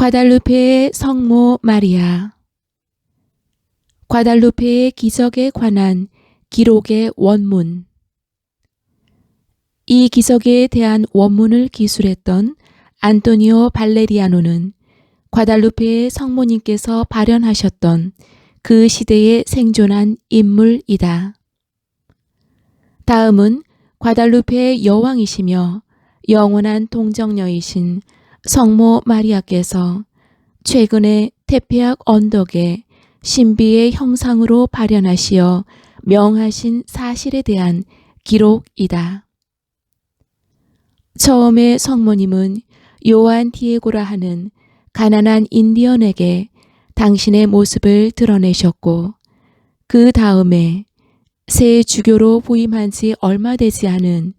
과달루페의 성모 마리아. 과달루페의 기적에 관한 기록의 원문. 이 기적에 대한 원문을 기술했던 안토니오 발레리아노는 과달루페의 성모님께서 발현하셨던 그 시대에 생존한 인물이다. 다음은 과달루페의 여왕이시며 영원한 동정녀이신 성모 마리아께서 최근에 테페악 언덕에 신비의 형상으로 발현하시어 명하신 사실에 대한 기록이다. 처음에 성모님은 요한 디에고라 하는 가난한 인디언에게 당신의 모습을 드러내셨고, 그 다음에 새 주교로 부임한 지 얼마 되지 않은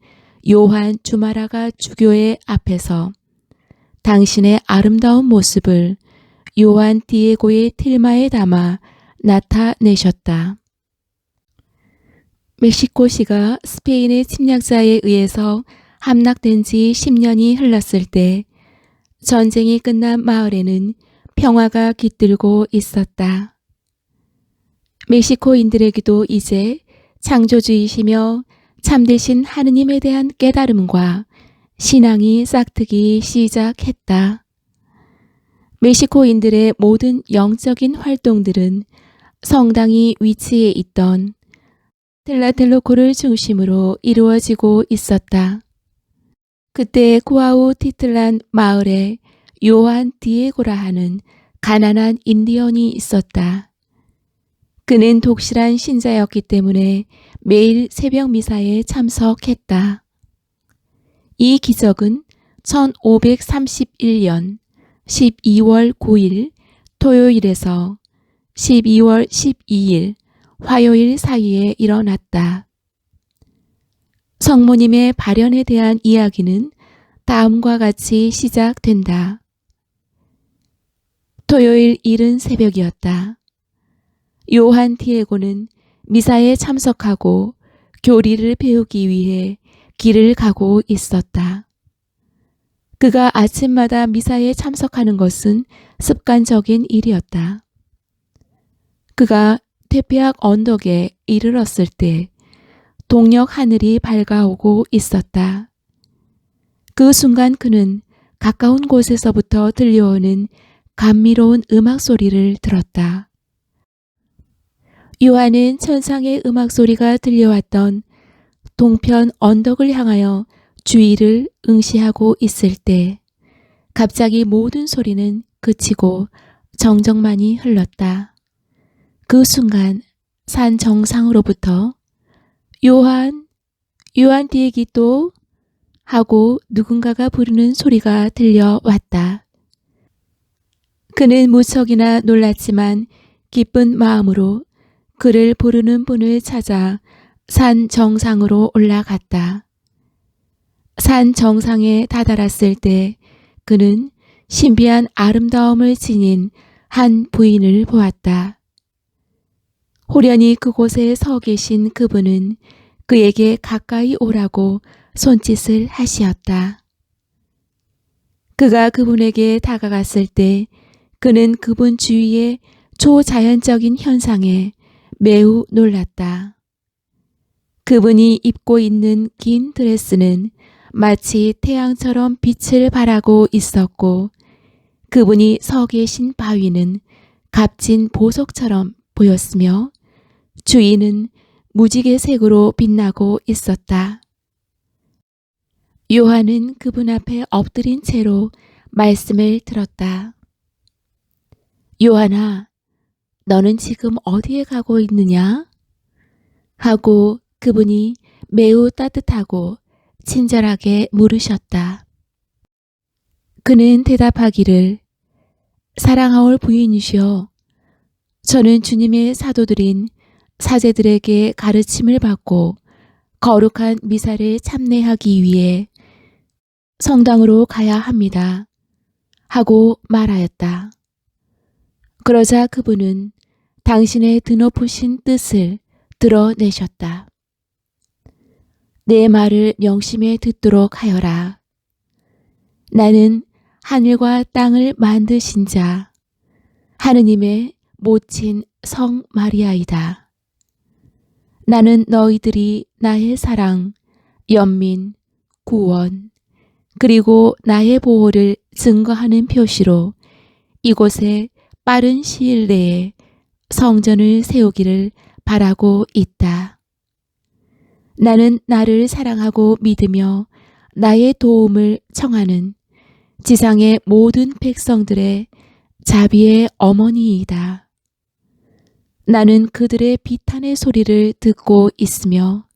요한 주마라가 주교의 앞에서 당신의 아름다운 모습을 요한 디에고의 틀마에 담아 나타내셨다. 멕시코시가 스페인의 침략자에 의해서 함락된 지 10년이 흘렀을 때 전쟁이 끝난 마을에는 평화가 깃들고 있었다. 멕시코인들에게도 이제 창조주이시며 참되신 하느님에 대한 깨달음과 신앙이 싹트기 시작했다. 멕시코인들의 모든 영적인 활동들은 성당이 위치해 있던 텔라텔로코를 중심으로 이루어지고 있었다. 그때 쿠아우티틀란 마을에 요한 디에고라 하는 가난한 인디언이 있었다. 그는 독실한 신자였기 때문에 매일 새벽 미사에 참석했다. 이 기적은 1531년 12월 9일 토요일에서 12월 12일 화요일 사이에 일어났다. 성모님의 발현에 대한 이야기는 다음과 같이 시작된다. 토요일 이른 새벽이었다. 요한 디에고는 미사에 참석하고 교리를 배우기 위해 길을 가고 있었다. 그가 아침마다 미사에 참석하는 것은 습관적인 일이었다. 그가 테페악 언덕에 이르렀을 때 동력 하늘이 밝아오고 있었다. 그 순간 그는 가까운 곳에서부터 들려오는 감미로운 음악 소리를 들었다. 요한은 천상의 음악 소리가 들려왔던 동편 언덕을 향하여 주의를 응시하고 있을 때 갑자기 모든 소리는 그치고 정적만이 흘렀다. 그 순간 산 정상으로부터 요한 디에기또 하고 누군가가 부르는 소리가 들려왔다. 그는 무척이나 놀랐지만 기쁜 마음으로 그를 부르는 분을 찾아 산 정상으로 올라갔다. 산 정상에 다다랐을 때 그는 신비한 아름다움을 지닌 한 부인을 보았다. 호련히 그곳에 서 계신 그분은 그에게 가까이 오라고 손짓을 하시었다. 그가 그분에게 다가갔을 때 그는 그분 주위의 초자연적인 현상에 매우 놀랐다. 그분이 입고 있는 긴 드레스는 마치 태양처럼 빛을 발하고 있었고, 그분이 서 계신 바위는 값진 보석처럼 보였으며 주위는 무지개색으로 빛나고 있었다. 요한은 그분 앞에 엎드린 채로 말씀을 들었다. 요한아, 너는 지금 어디에 가고 있느냐? 하고 그분이 매우 따뜻하고 친절하게 물으셨다. 그는 대답하기를, 사랑하올 부인이시여, 저는 주님의 사도들인 사제들에게 가르침을 받고 거룩한 미사를 참례하기 위해 성당으로 가야 합니다. 하고 말하였다. 그러자 그분은 당신의 드높으신 뜻을 드러내셨다. 내 말을 명심해 듣도록 하여라. 나는 하늘과 땅을 만드신 자, 하느님의 모친 성 마리아이다. 나는 너희들이 나의 사랑, 연민, 구원, 그리고 나의 보호를 증거하는 표시로 이곳에 빠른 시일 내에 성전을 세우기를 바라고 있다. 나는 나를 사랑하고 믿으며 나의 도움을 청하는 지상의 모든 백성들의 자비의 어머니이다. 나는 그들의 비탄의 소리를 듣고 있으며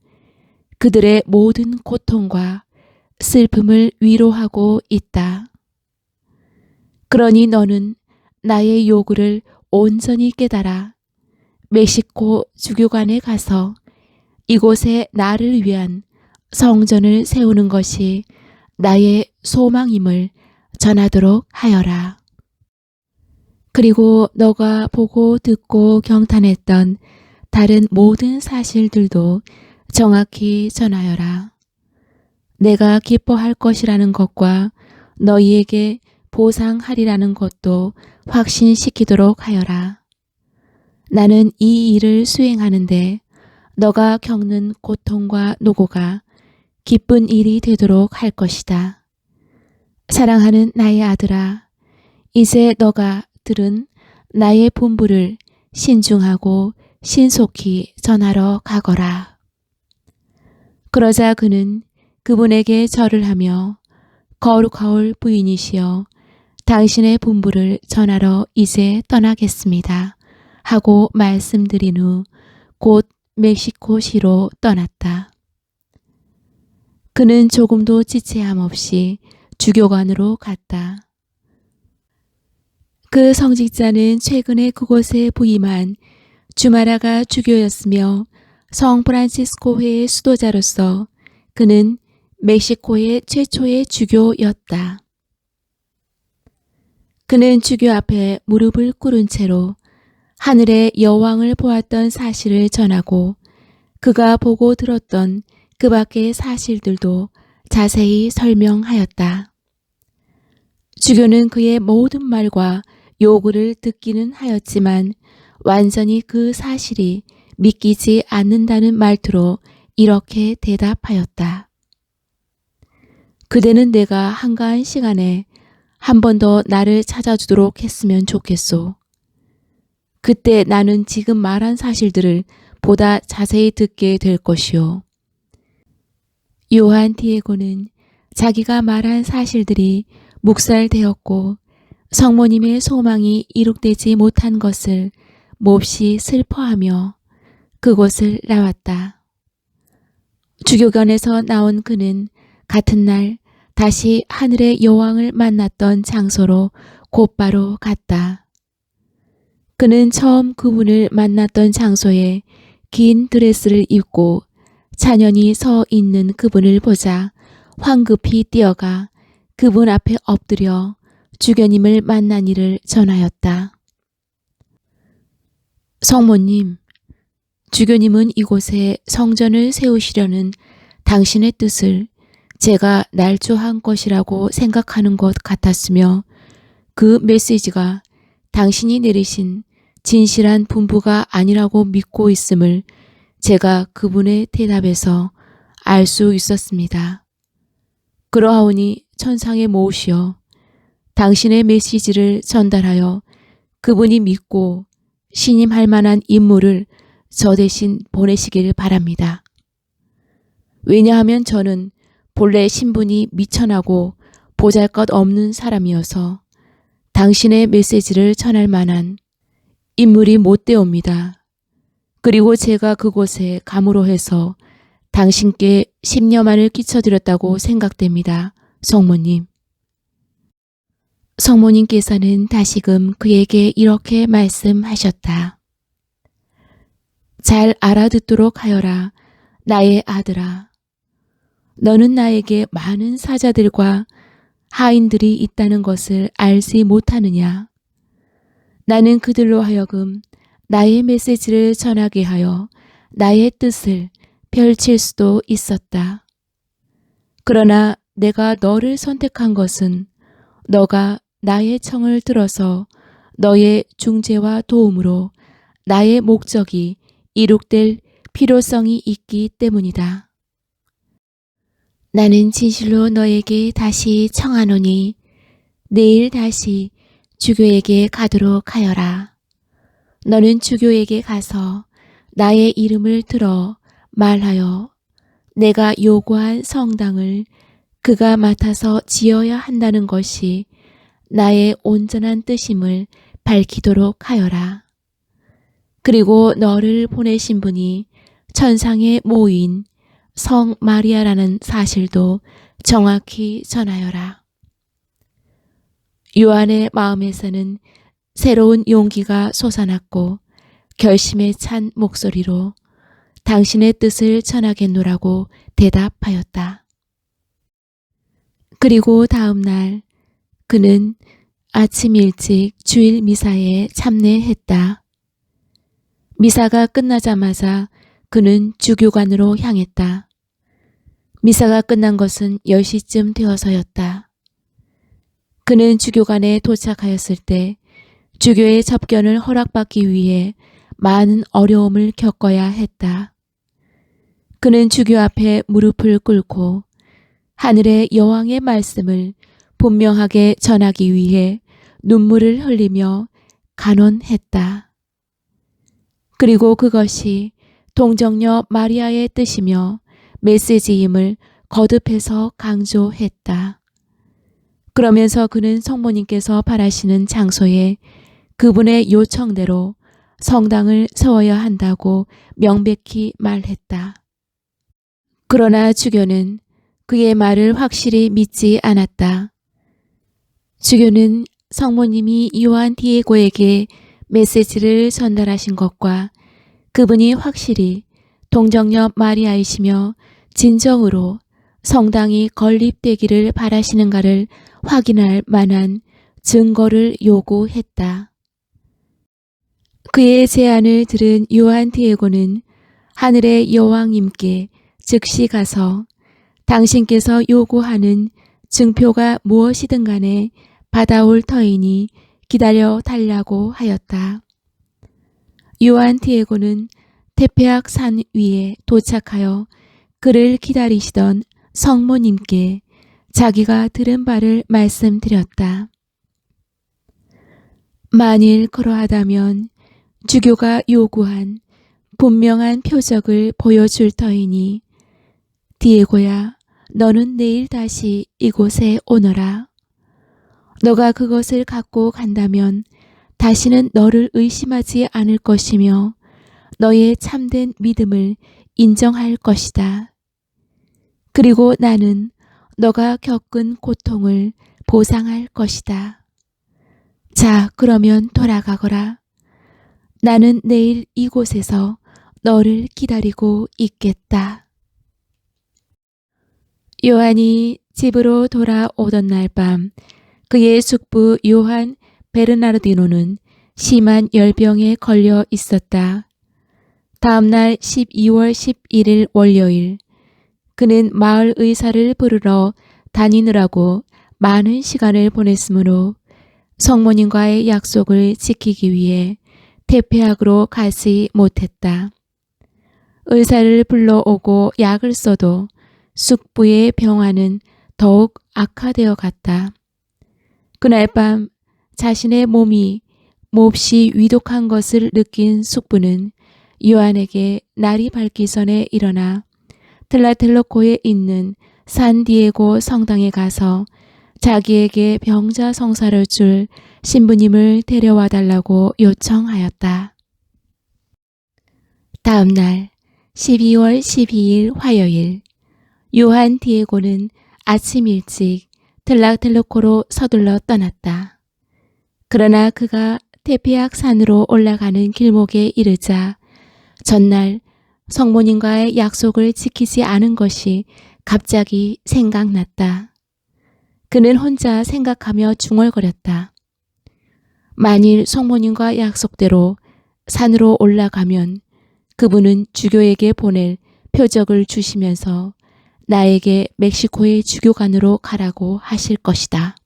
그들의 모든 고통과 슬픔을 위로하고 있다. 그러니 너는 나의 요구를 온전히 깨달아 멕시코 주교관에 가서 이곳에 나를 위한 성전을 세우는 것이 나의 소망임을 전하도록 하여라. 그리고 너가 보고 듣고 경탄했던 다른 모든 사실들도 정확히 전하여라. 내가 기뻐할 것이라는 것과 너희에게 보상하리라는 것도 확신시키도록 하여라. 나는 이 일을 수행하는데 너가 겪는 고통과 노고가 기쁜 일이 되도록 할 것이다. 사랑하는 나의 아들아, 이제 너가 들은 나의 분부를 신중하고 신속히 전하러 가거라. 그러자 그는 그분에게 절을 하며 거룩하올 부인이시여 당신의 분부를 전하러 이제 떠나겠습니다 하고 말씀드린 후 곧 멕시코시로 떠났다. 그는 조금도 지체함 없이 주교관으로 갔다. 그 성직자는 최근에 그곳에 부임한 주마라가 주교였으며 성 프란치스코회의 수도자로서 그는 멕시코의 최초의 주교였다. 그는 주교 앞에 무릎을 꿇은 채로 하늘의 여왕을 보았던 사실을 전하고 그가 보고 들었던 그 밖의 사실들도 자세히 설명하였다. 주교는 그의 모든 말과 요구를 듣기는 하였지만 완전히 그 사실이 믿기지 않는다는 말투로 이렇게 대답하였다. 그대는 내가 한가한 시간에 한 번 더 나를 찾아주도록 했으면 좋겠소. 그때 나는 지금 말한 사실들을 보다 자세히 듣게 될 것이오. 요한 디에고는 자기가 말한 사실들이 묵살되었고 성모님의 소망이 이룩되지 못한 것을 몹시 슬퍼하며 그곳을 나왔다. 주교관에서 나온 그는 같은 날 다시 하늘의 여왕을 만났던 장소로 곧바로 갔다. 그는 처음 그분을 만났던 장소에 긴 드레스를 입고 찬연히 서 있는 그분을 보자 황급히 뛰어가 그분 앞에 엎드려 주교님을 만난 일을 전하였다. 성모님, 주교님은 이곳에 성전을 세우시려는 당신의 뜻을 제가 날조한 것이라고 생각하는 것 같았으며 그 메시지가 당신이 내리신 진실한 분부가 아니라고 믿고 있음을 제가 그분의 대답에서 알 수 있었습니다. 그러하오니 천상의 모우시여, 당신의 메시지를 전달하여 그분이 믿고 신임할 만한 인물을 저 대신 보내시길 바랍니다. 왜냐하면 저는 본래 신분이 미천하고 보잘것없는 사람이어서 당신의 메시지를 전할 만한 인물이 못 되옵니다. 그리고 제가 그곳에 감으로 해서 당신께 심려만을 끼쳐드렸다고 생각됩니다. 성모님. 성모님께서는 다시금 그에게 이렇게 말씀하셨다. 잘 알아듣도록 하여라, 나의 아들아. 너는 나에게 많은 사자들과 하인들이 있다는 것을 알지 못하느냐? 나는 그들로 하여금 나의 메시지를 전하게 하여 나의 뜻을 펼칠 수도 있었다. 그러나 내가 너를 선택한 것은 너가 나의 청을 들어서 너의 중재와 도움으로 나의 목적이 이룩될 필요성이 있기 때문이다. 나는 진실로 너에게 다시 청하노니 내일 다시 주교에게 가도록 하여라. 너는 주교에게 가서 나의 이름을 들어 말하여 내가 요구한 성당을 그가 맡아서 지어야 한다는 것이 나의 온전한 뜻임을 밝히도록 하여라. 그리고 너를 보내신 분이 천상의 모인 성 마리아라는 사실도 정확히 전하여라. 요한의 마음에서는 새로운 용기가 솟아났고 결심에 찬 목소리로 당신의 뜻을 전하겠노라고 대답하였다. 그리고 다음 날 그는 아침 일찍 주일 미사에 참례했다. 미사가 끝나자마자 그는 주교관으로 향했다. 미사가 끝난 것은 10시쯤 되어서였다. 그는 주교관에 도착하였을 때 주교의 접견을 허락받기 위해 많은 어려움을 겪어야 했다. 그는 주교 앞에 무릎을 꿇고 하늘의 여왕의 말씀을 분명하게 전하기 위해 눈물을 흘리며 간언했다. 그리고 그것이 동정녀 마리아의 뜻이며 메시지임을 거듭해서 강조했다. 그러면서 그는 성모님께서 바라시는 장소에 그분의 요청대로 성당을 세워야 한다고 명백히 말했다. 그러나 주교는 그의 말을 확실히 믿지 않았다. 주교는 성모님이 요한 디에고에게 메시지를 전달하신 것과 그분이 확실히 동정녀 마리아이시며 진정으로 성당이 건립되기를 바라시는가를 확인할 만한 증거를 요구했다. 그의 제안을 들은 요한 디에고는 하늘의 여왕님께 즉시 가서 당신께서 요구하는 증표가 무엇이든 간에 받아올 터이니 기다려 달라고 하였다. 요한 디에고는 테페악 산 위에 도착하여 그를 기다리시던 성모님께 자기가 들은 바를 말씀드렸다. 만일 그러하다면 주교가 요구한 분명한 표적을 보여줄 터이니 디에고야, 너는 내일 다시 이곳에 오너라. 너가 그것을 갖고 간다면 다시는 너를 의심하지 않을 것이며 너의 참된 믿음을 인정할 것이다. 그리고 나는 너가 겪은 고통을 보상할 것이다. 자, 그러면 돌아가거라. 나는 내일 이곳에서 너를 기다리고 있겠다. 요한이 집으로 돌아오던 날 밤 그의 숙부 요한 베르나르디노는 심한 열병에 걸려 있었다. 다음 날 12월 11일 월요일 그는 마을 의사를 부르러 다니느라고 많은 시간을 보냈으므로 성모님과의 약속을 지키기 위해 테페악으로 가지 못했다. 의사를 불러오고 약을 써도 숙부의 병환은 더욱 악화되어 갔다. 그날 밤 자신의 몸이 몹시 위독한 것을 느낀 숙부는 요한에게 날이 밝기 전에 일어나 틀라텔로코에 있는 산디에고 성당에 가서 자기에게 병자 성사를 줄 신부님을 데려와 달라고 요청하였다. 다음 날 12월 12일 화요일 요한 디에고는 아침 일찍 틀라텔로코로 서둘러 떠났다. 그러나 그가 테페악 산으로 올라가는 길목에 이르자 전날 성모님과의 약속을 지키지 않은 것이 갑자기 생각났다. 그는 혼자 생각하며 중얼거렸다. 만일 성모님과 약속대로 산으로 올라가면 그분은 주교에게 보낼 표적을 주시면서 나에게 멕시코의 주교관으로 가라고 하실 것이다.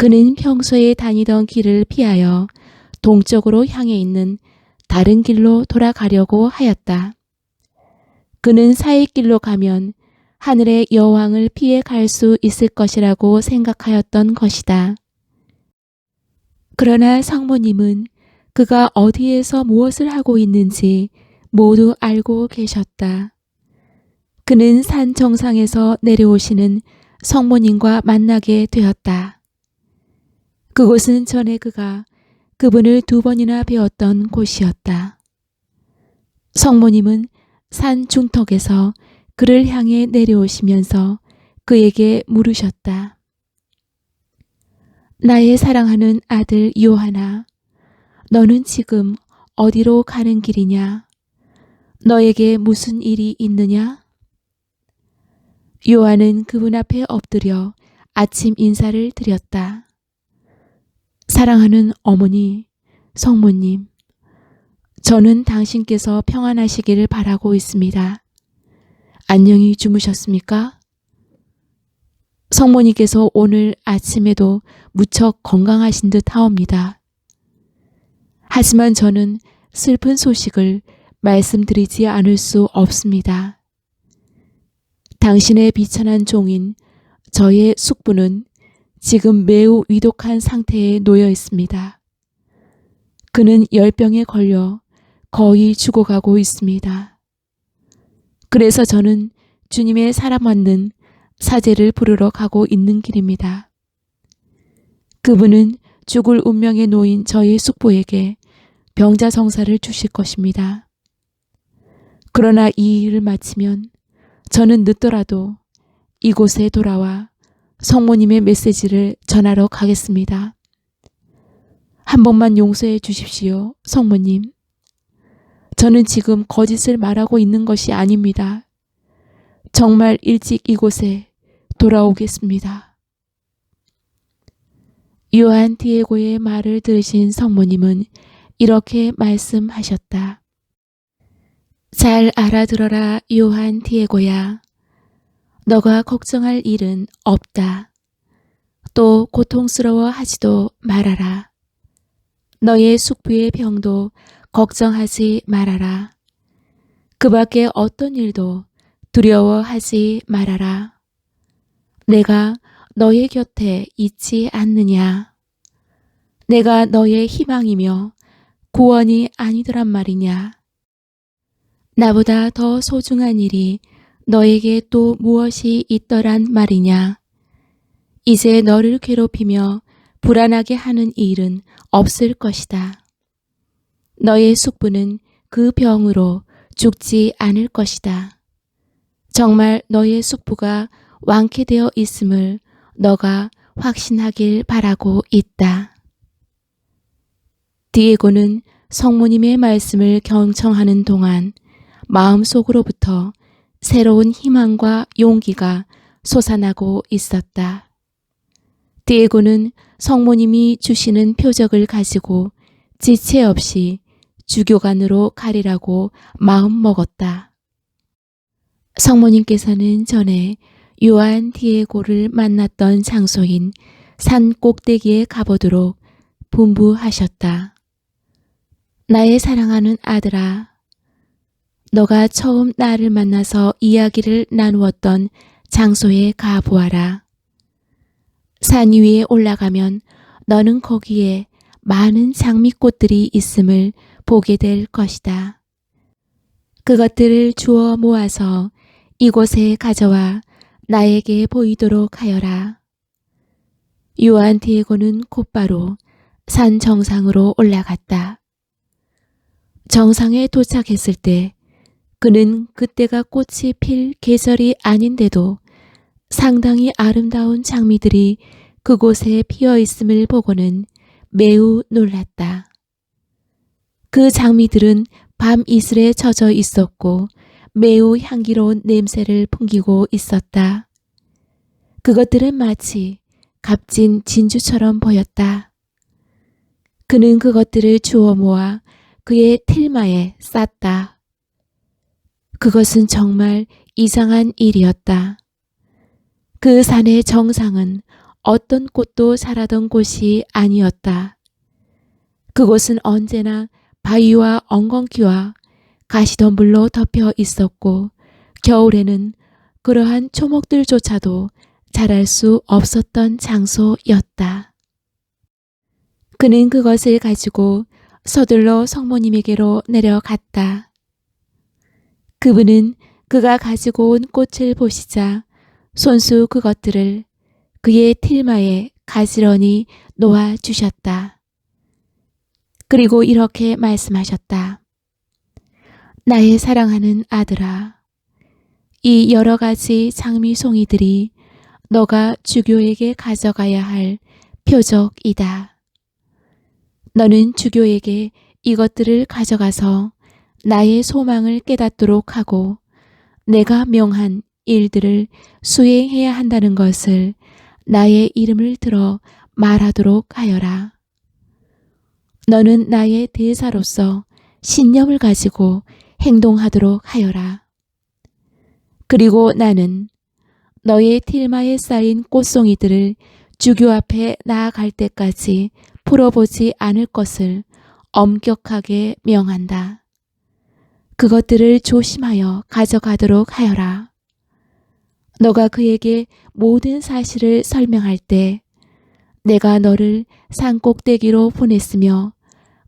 그는 평소에 다니던 길을 피하여 동쪽으로 향해 있는 다른 길로 돌아가려고 하였다. 그는 사이길로 가면 하늘의 여왕을 피해 갈 수 있을 것이라고 생각하였던 것이다. 그러나 성모님은 그가 어디에서 무엇을 하고 있는지 모두 알고 계셨다. 그는 산 정상에서 내려오시는 성모님과 만나게 되었다. 그곳은 전에 그가 그분을 2번이나 뵈었던 곳이었다. 성모님은 산 중턱에서 그를 향해 내려오시면서 그에게 물으셨다. 나의 사랑하는 아들 요한아, 너는 지금 어디로 가는 길이냐? 너에게 무슨 일이 있느냐? 요한은 그분 앞에 엎드려 아침 인사를 드렸다. 사랑하는 어머니, 성모님, 저는 당신께서 평안하시기를 바라고 있습니다. 안녕히 주무셨습니까? 성모님께서 오늘 아침에도 무척 건강하신 듯 하옵니다. 하지만 저는 슬픈 소식을 말씀드리지 않을 수 없습니다. 당신의 비천한 종인 저의 숙부는 지금 매우 위독한 상태에 놓여 있습니다. 그는 열병에 걸려 거의 죽어가고 있습니다. 그래서 저는 주님의 사람 맞는 사제를 부르러 가고 있는 길입니다. 그분은 죽을 운명에 놓인 저의 숙부에게 병자성사를 주실 것입니다. 그러나 이 일을 마치면 저는 늦더라도 이곳에 돌아와 성모님의 메시지를 전하러 가겠습니다. 한 번만 용서해 주십시오, 성모님. 저는 지금 거짓을 말하고 있는 것이 아닙니다. 정말 일찍 이곳에 돌아오겠습니다. 요한 디에고의 말을 들으신 성모님은 이렇게 말씀하셨다. 잘 알아들어라, 요한 디에고야. 너가 걱정할 일은 없다. 또 고통스러워 하지도 말아라. 너의 숙부의 병도 걱정하지 말아라. 그 밖에 어떤 일도 두려워하지 말아라. 내가 너의 곁에 있지 않느냐. 내가 너의 희망이며 구원이 아니더란 말이냐. 나보다 더 소중한 일이 너에게 또 무엇이 있더란 말이냐. 이제 너를 괴롭히며 불안하게 하는 일은 없을 것이다. 너의 숙부는 그 병으로 죽지 않을 것이다. 정말 너의 숙부가 완쾌되어 있음을 너가 확신하길 바라고 있다. 디에고는 성모님의 말씀을 경청하는 동안 마음속으로부터 새로운 희망과 용기가 솟아나고 있었다. 디에고는 성모님이 주시는 표적을 가지고 지체 없이 주교관으로 가리라고 마음먹었다. 성모님께서는 전에 요한 디에고를 만났던 장소인 산 꼭대기에 가보도록 분부하셨다. 나의 사랑하는 아들아, 너가 처음 나를 만나서 이야기를 나누었던 장소에 가보아라. 산 위에 올라가면 너는 거기에 많은 장미꽃들이 있음을 보게 될 것이다. 그것들을 주워 모아서 이곳에 가져와 나에게 보이도록 하여라. 요한 디에고는 곧바로 산 정상으로 올라갔다. 정상에 도착했을 때 그는 그때가 꽃이 필 계절이 아닌데도 상당히 아름다운 장미들이 그곳에 피어 있음을 보고는 매우 놀랐다. 그 장미들은 밤 이슬에 젖어 있었고 매우 향기로운 냄새를 풍기고 있었다. 그것들은 마치 값진 진주처럼 보였다. 그는 그것들을 주워 모아 그의 틀마에 쌌다. 그것은 정말 이상한 일이었다. 그 산의 정상은 어떤 꽃도 자라던 곳이 아니었다. 그곳은 언제나 바위와 엉겅퀴와 가시덤불로 덮여 있었고 겨울에는 그러한 초목들조차도 자랄 수 없었던 장소였다. 그는 그것을 가지고 서둘러 성모님에게로 내려갔다. 그분은 그가 가지고 온 꽃을 보시자 손수 그것들을 그의 틀마에 가지런히 놓아주셨다. 그리고 이렇게 말씀하셨다. 나의 사랑하는 아들아, 이 여러 가지 장미송이들이 너가 주교에게 가져가야 할 표적이다. 너는 주교에게 이것들을 가져가서 나의 소망을 깨닫도록 하고 내가 명한 일들을 수행해야 한다는 것을 나의 이름을 들어 말하도록 하여라. 너는 나의 대사로서 신념을 가지고 행동하도록 하여라. 그리고 나는 너의 틀마에 쌓인 꽃송이들을 주교 앞에 나아갈 때까지 풀어보지 않을 것을 엄격하게 명한다. 그것들을 조심하여 가져가도록 하여라. 너가 그에게 모든 사실을 설명할 때 내가 너를 산꼭대기로 보냈으며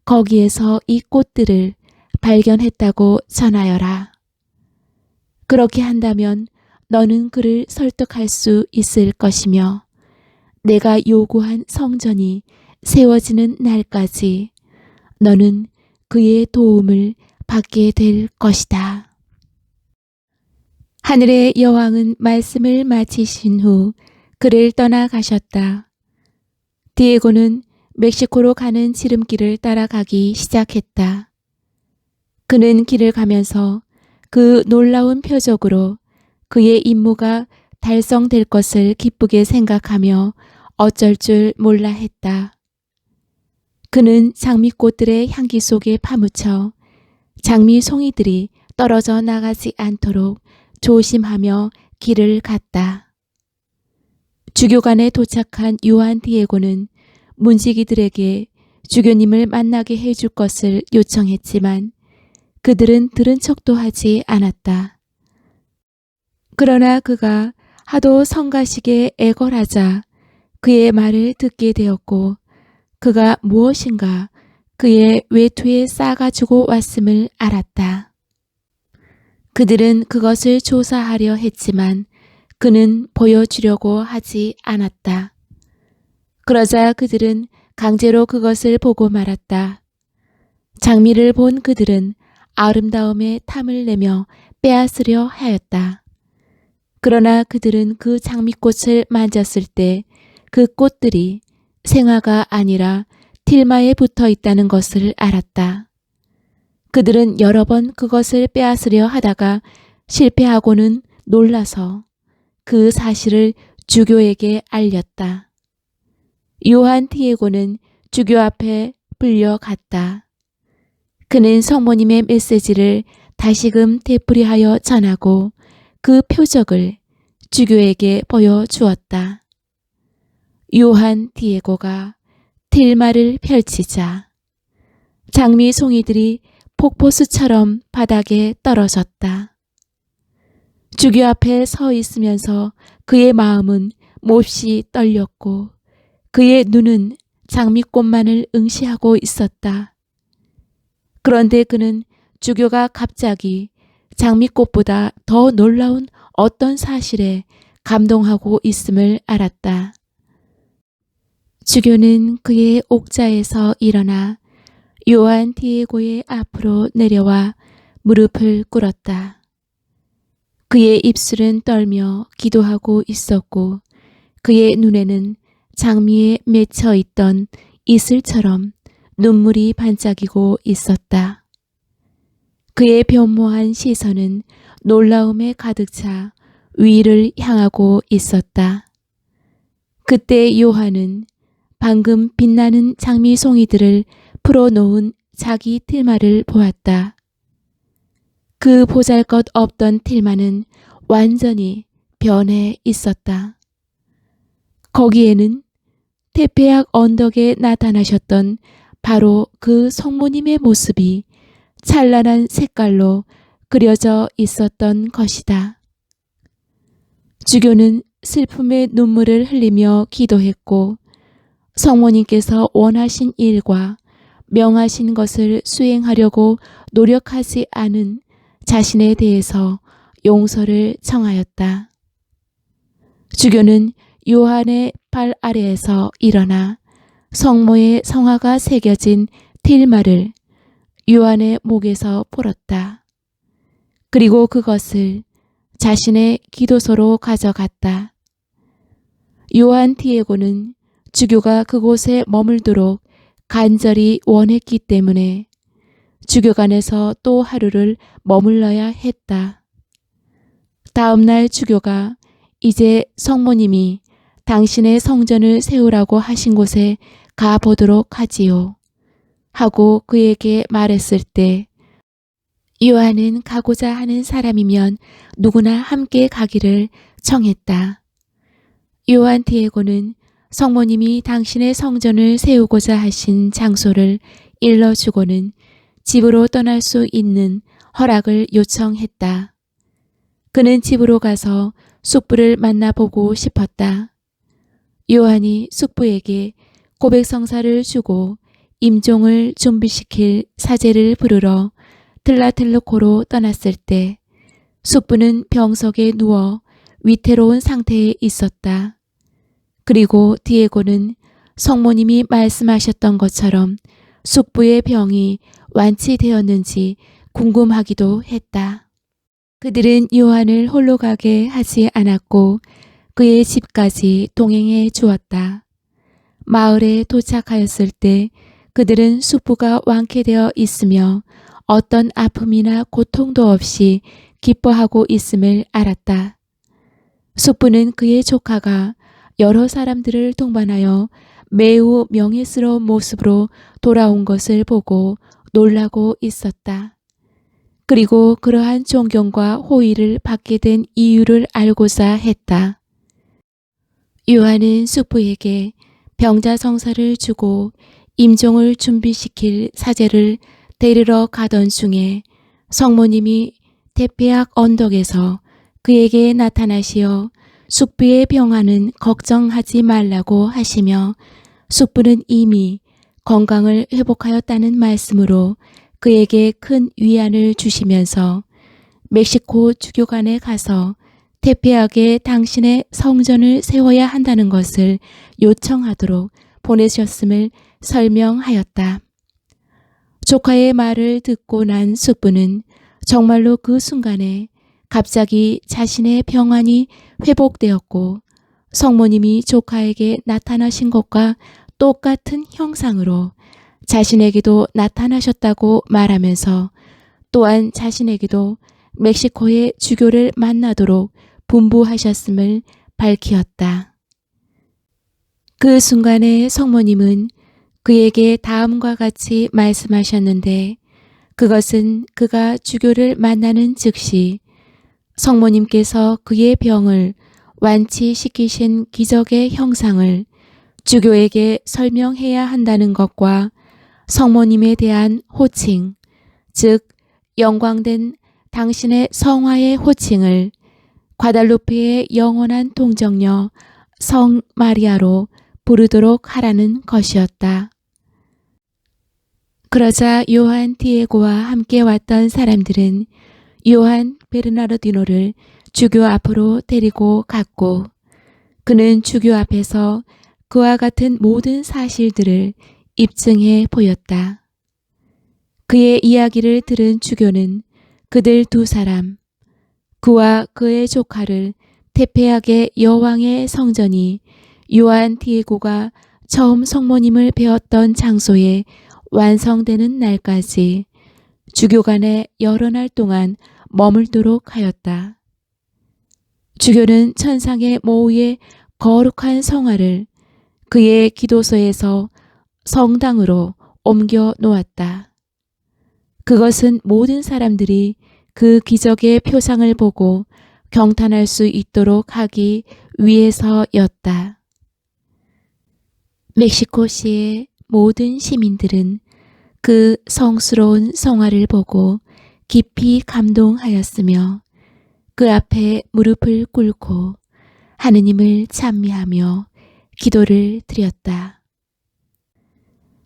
거기에서 이 꽃들을 발견했다고 전하여라. 그렇게 한다면 너는 그를 설득할 수 있을 것이며 내가 요구한 성전이 세워지는 날까지 너는 그의 도움을 받게 될 것이다. 하늘의 여왕은 말씀을 마치신 후 그를 떠나가셨다. 디에고는 멕시코로 가는 지름길을 따라가기 시작했다. 그는 길을 가면서 그 놀라운 표적으로 그의 임무가 달성될 것을 기쁘게 생각하며 어쩔 줄 몰라 했다. 그는 장미꽃들의 향기 속에 파묻혀 장미 송이들이 떨어져 나가지 않도록 조심하며 길을 갔다. 주교관에 도착한 요한 디에고는 문지기들에게 주교님을 만나게 해줄 것을 요청했지만 그들은 들은 척도 하지 않았다. 그러나 그가 하도 성가시게 애걸하자 그의 말을 듣게 되었고 그가 무엇인가 그의 외투에 싸가지고 왔음을 알았다. 그들은 그것을 조사하려 했지만 그는 보여주려고 하지 않았다. 그러자 그들은 강제로 그것을 보고 말았다. 장미를 본 그들은 아름다움에 탐을 내며 빼앗으려 하였다. 그러나 그들은 그 장미꽃을 만졌을 때 그 꽃들이 생화가 아니라 틀마에 붙어 있다는 것을 알았다. 그들은 여러 번 그것을 빼앗으려 하다가 실패하고는 놀라서 그 사실을 주교에게 알렸다. 요한 디에고는 주교 앞에 불려갔다. 그는 성모님의 메시지를 다시금 되풀이하여 전하고 그 표적을 주교에게 보여주었다. 요한 디에고가 틀마를 펼치자 장미 송이들이 폭포수처럼 바닥에 떨어졌다. 주교 앞에 서 있으면서 그의 마음은 몹시 떨렸고 그의 눈은 장미꽃만을 응시하고 있었다. 그런데 그는 주교가 갑자기 장미꽃보다 더 놀라운 어떤 사실에 감동하고 있음을 알았다. 주교는 그의 옥자에서 일어나 요한 디에고의 앞으로 내려와 무릎을 꿇었다. 그의 입술은 떨며 기도하고 있었고 그의 눈에는 장미에 맺혀 있던 이슬처럼 눈물이 반짝이고 있었다. 그의 변모한 시선은 놀라움에 가득 차 위를 향하고 있었다. 그때 요한은 방금 빛나는 장미 송이들을 풀어놓은 자기 틀마를 보았다. 그 보잘것없던 틀마는 완전히 변해 있었다. 거기에는 테페약 언덕에 나타나셨던 바로 그 성모님의 모습이 찬란한 색깔로 그려져 있었던 것이다. 주교는 슬픔의 눈물을 흘리며 기도했고 성모님께서 원하신 일과 명하신 것을 수행하려고 노력하지 않은 자신에 대해서 용서를 청하였다. 주교는 요한의 발 아래에서 일어나 성모의 성화가 새겨진 틸마를 요한의 목에서 풀었다. 그리고 그것을 자신의 기도소로 가져갔다. 요한 디에고는 주교가 그곳에 머물도록 간절히 원했기 때문에 주교관에서 또 하루를 머물러야 했다. 다음 날 주교가 이제 성모님이 당신의 성전을 세우라고 하신 곳에 가보도록 하지요. 하고 그에게 말했을 때 요한은 가고자 하는 사람이면 누구나 함께 가기를 청했다. 요한 디에고는 성모님이 당신의 성전을 세우고자 하신 장소를 일러주고는 집으로 떠날 수 있는 허락을 요청했다. 그는 집으로 가서 숙부를 만나보고 싶었다. 요한이 숙부에게 고백성사를 주고 임종을 준비시킬 사제를 부르러 틀라텔루코로 떠났을 때 숙부는 병석에 누워 위태로운 상태에 있었다. 그리고 디에고는 성모님이 말씀하셨던 것처럼 숙부의 병이 완치되었는지 궁금하기도 했다. 그들은 요한을 홀로 가게 하지 않았고 그의 집까지 동행해 주었다. 마을에 도착하였을 때 그들은 숙부가 완쾌되어 있으며 어떤 아픔이나 고통도 없이 기뻐하고 있음을 알았다. 숙부는 그의 조카가 여러 사람들을 동반하여 매우 명예스러운 모습으로 돌아온 것을 보고 놀라고 있었다. 그리고 그러한 존경과 호의를 받게 된 이유를 알고자 했다. 요한은 숙부에게 병자성사를 주고 임종을 준비시킬 사제를 데리러 가던 중에 성모님이 테페약 언덕에서 그에게 나타나시어 숙부의 병화는 걱정하지 말라고 하시며 숙부는 이미 건강을 회복하였다는 말씀으로 그에게 큰 위안을 주시면서 멕시코 주교관에 가서 테페약에 당신의 성전을 세워야 한다는 것을 요청하도록 보내셨음을 설명하였다. 조카의 말을 듣고 난 숙부는 정말로 그 순간에 갑자기 자신의 병환이 회복되었고 성모님이 조카에게 나타나신 것과 똑같은 형상으로 자신에게도 나타나셨다고 말하면서 또한 자신에게도 멕시코의 주교를 만나도록 분부하셨음을 밝히었다. 그 순간에 성모님은 그에게 다음과 같이 말씀하셨는데 그것은 그가 주교를 만나는 즉시 성모님께서 그의 병을 완치시키신 기적의 형상을 주교에게 설명해야 한다는 것과 성모님에 대한 호칭, 즉 영광된 당신의 성화의 호칭을 과달루페의 영원한 동정녀 성 마리아로 부르도록 하라는 것이었다. 그러자 요한 디에고와 함께 왔던 사람들은 요한 베르나르디노를 주교 앞으로 데리고 갔고 그는 주교 앞에서 그와 같은 모든 사실들을 입증해 보였다. 그의 이야기를 들은 주교는 그들 두 사람, 그와 그의 조카를 테페약의 여왕의 성전이 요한 디에고가 처음 성모님을 배웠던 장소에 완성되는 날까지 주교관에 여러 날 동안 머물도록 하였다. 주교는 천상의 모우의 거룩한 성화를 그의 기도소에서 성당으로 옮겨 놓았다. 그것은 모든 사람들이 그 기적의 표상을 보고 경탄할 수 있도록 하기 위해서였다. 멕시코시의 모든 시민들은 그 성스러운 성화를 보고 깊이 감동하였으며 그 앞에 무릎을 꿇고 하느님을 찬미하며 기도를 드렸다.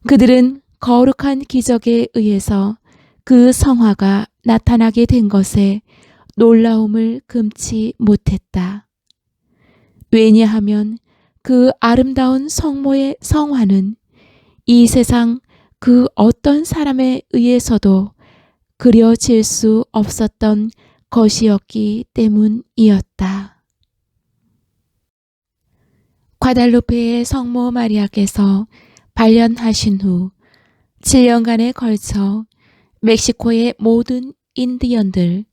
그들은 거룩한 기적에 의해서 그 성화가 나타나게 된 것에 놀라움을 금치 못했다. 왜냐하면 그 아름다운 성모의 성화는 이 세상 그 어떤 사람에 의해서도 그려질 수 없었던 것이었기 때문이었다. 과달루페의 성모 마리아께서 발련하신 후 7년간에 걸쳐 멕시코의 모든 인디언들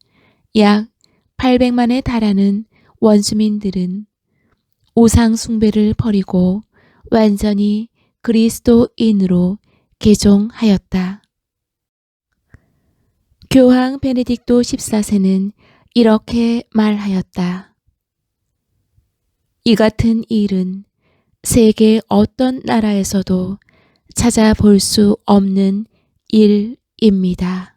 약 800만에 달하는 원주민들은 우상 숭배를 버리고 완전히 그리스도인으로 개종하였다. 교황 베네딕토 14세는 이렇게 말하였다. 이 같은 일은 세계 어떤 나라에서도 찾아볼 수 없는 일입니다.